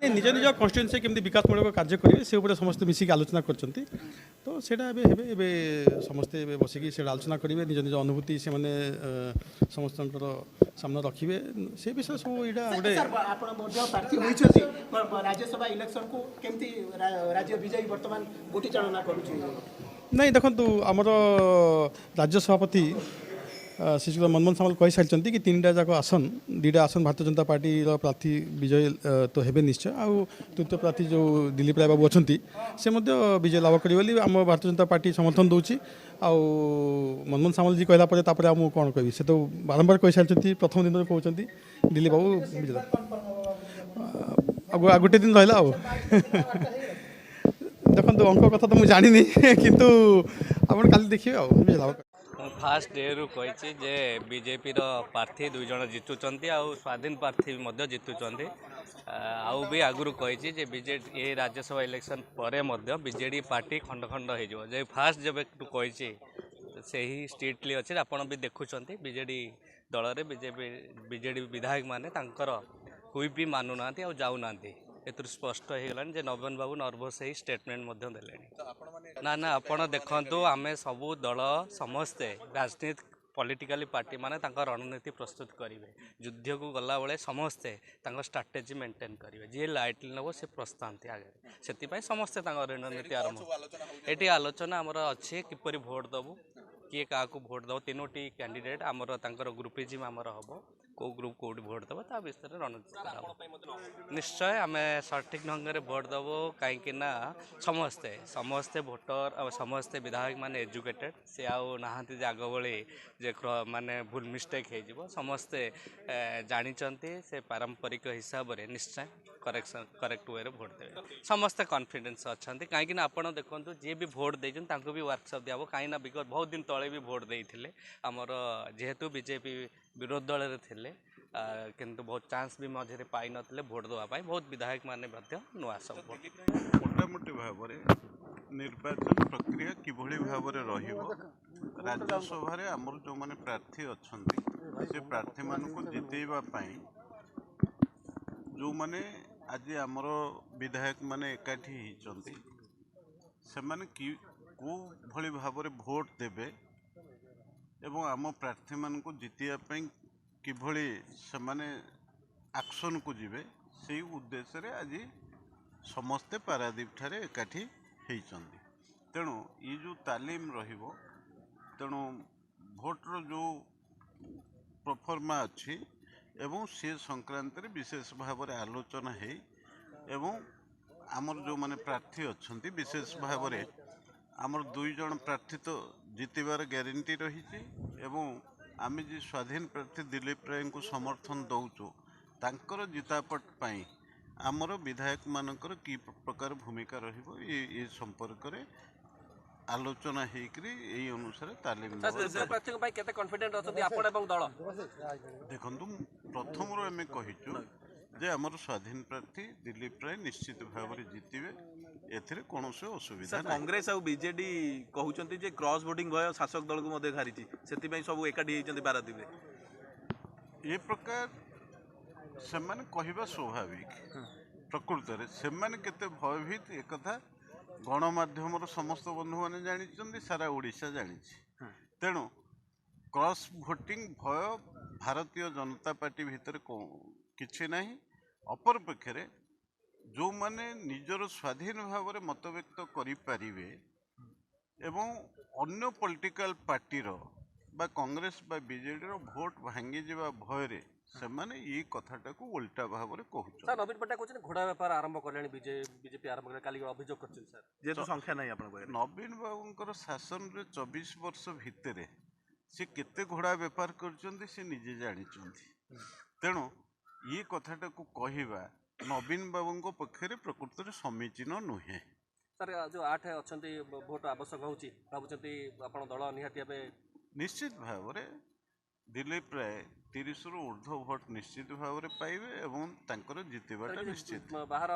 निज निज कन्स्टिट्यूएन्सी केमती विकासमूलक कार्य करेंगे से समस्त मिसिक आलोचना कर तो सेटा समस्ते बसिक से आलोचना करेंगे निज निज अनुभूति से मैंने समस्त सामने रखिए से विषय सब यहाँ राज्यसभा इलेक्शन को केमती राज्य विजयी वर्तमान गोटी चालना कर नहीं देखो आमर राज्य सभापति श्री मनमोहन सामल कही सारी कि 3टा जाक आसन 2टा आसन भारतीय जनता पार्टी प्रार्थी विजय तो हे निश्चय आउ तृतीय प्रार्थी जो दिलीप राय बाबू अच्छा से विजय लाभ करें आम भारतीय जनता पार्टी समर्थन दूसरी आउ मनमोहन सामल जी कहला आम कौन कह से तो बारंबार कही सारी प्रथम दिन कहते दिलीप बाबू विजय गोटे दिन रहा देखो अंक कथा तो मुझे जानी किंतु आप काली देखिए विजय लाभ फास्ट डे रु कही जे बीजेपी प्रार्थी 2 जन जितुंट आउ स्वाधीन प्रार्थी जितुंट आउ भी आगुरी कही जे बीजेडी ये राज्यसभा इलेक्शन पर बीजेडी पार्टी खंड खंड हो फास्ट जब कही से ही स्ट्रिक्टली अच्छे आपड़ भी देखुं बीजेडी दल में बीजेडी विधायक माने हुई भी मानुना आ जाऊना एत स्पष्ट होगा जे नवीन बाबू नर्भस हो स्टेटमेंट दे ना ना आपड़ देखु आम सबू दल समस्ते राजनीति पॉलिटिकल पार्टी माने रणनीति प्रस्तुत करेंगे युद्ध को गला बेले समस्ते स्ट्राटेजी मेंटेन करेंगे जी लाइटली नब से प्रस्तांति आगे से समस्ते रणनीति आरंभ ये आलोचना आमर अच्छे किपर भोट दबू किए क्या भोट दब 3टी कैंडिडेट आमर ग्रुपिजिम आमर हम कौ ग्रुप कौटी भोट दब ता विषय रणनीति निश्चय आम सठिक ढंग से भोट दबू कहीं समस्ते समस्ते भोटर समस्ते विधायक माने एजुकेटेड से आउ नहांती आग भली जे माने भूल मिस्टेक हो समस्ते जानी से पारंपरिक हिसाब से निश्चय करेक्ट वे भोट देवे समस्ते कॉन्फिडेंस अच्छा कहीं आप देखो जी भी भोट देते भी वर्कशॉप दिया कहीं बिकज बहुत दिन तले भी भोट देते आमर जेहेतु बीजेपी विरोध दल में थे किंतु बहुत चांस भी मझे पाई नथिले भोट देवाई बहुत विधायक माने नुआ सब मोटामोटी भाव निर्वाचन प्रक्रिया किभली भाव राज्यसभा आमर जो माने प्रार्थी अच्छा से प्रार्थी मानक जितेवाई जो माने आज आमर विधायक माने एकाठी होती से माने को भली भाव भोट देवे एवं आम प्रार्थी मान को जितियापाई किभली से माने एक्शन को जीवे से उद्देश्य रे आज समस्ते पारादीप ठारे एकाठी होती तेणु ये जो तालीम रहिबो तेणु भोटर जो प्रोफर्मा अच्छी एवं से संक्रांत रे विशेष भाव में आलोचना है एवं आमर जो माने प्रार्थी अच्छा विशेष भाव में आमर 2 जन प्रार्थी तो जितबार ग्यारंटी रही एवं आम जी स्वाधीन प्रार्थी दिलीप राय को समर्थन दौचु तांकर जितापट पाई आमर विधायक मानकर की प्रकार भूमिका रहिबो ये संपर्क रे आलोचना हेकरी एई अनुसार तालीम प्रार्थी भाई केते कॉन्फिडेंट अछथि आपण एवं दल देखंतु प्रथम रो एमे कहिचु जे आमर स्वाधीन प्रार्थी दिलीप राय निश्चित भाव में जितबे एथिरे कोनोसे असुविधा कांग्रेस आ बीजेडी कहउचंती जे क्रॉस वोटिंग भय शासक दल को मधे घारिची सेति पई सब एकाडी हेचंती पारादीप ये प्रकार से माने कहिबा स्वाभाविक प्रकृत रे से माने केते भयभीत एक कथा गणमाध्यम समस्त बंधु मैंने जानी सारा ओडिशा जानी तेणु क्रॉस भोटिंग भय भारतीय जनता पार्टी भितर किछि नहीं अपरपक्षे जो माने निजर स्वाधीन भाव में मत व्यक्त करें एवं अन्य पॉलिटिकल पार्टी बा कांग्रेस बा बीजेडी भोट भांगी जावा भय से माने ये कथाटा को उल्टा भाव में कहूँ सर नवीन पट्टनायक कहते घोड़ा व्यापार आरंभ कले बीजेपी आरंभ कले अभियोग कर सर जेहेतु संख्या नहीं आप नवीन बाबूंकर शासन रे 24 वर्ष भितर से केते घोड़ा व्यापार कर निजे जानी तेणु ये कथाटा को कहवा नवीन बाबू पक्षरे प्रकृत में समीचीन नुहे सर जो 8 अच्छा भोट आवश्यक होची भावुंट आप दल निहाती निश्चित भाव में दिलीप राय 30 रु ऊर्ध्व भोट निश्चित भाव में पाइबे एवं तांकर जितबाटा निश्चित बाहर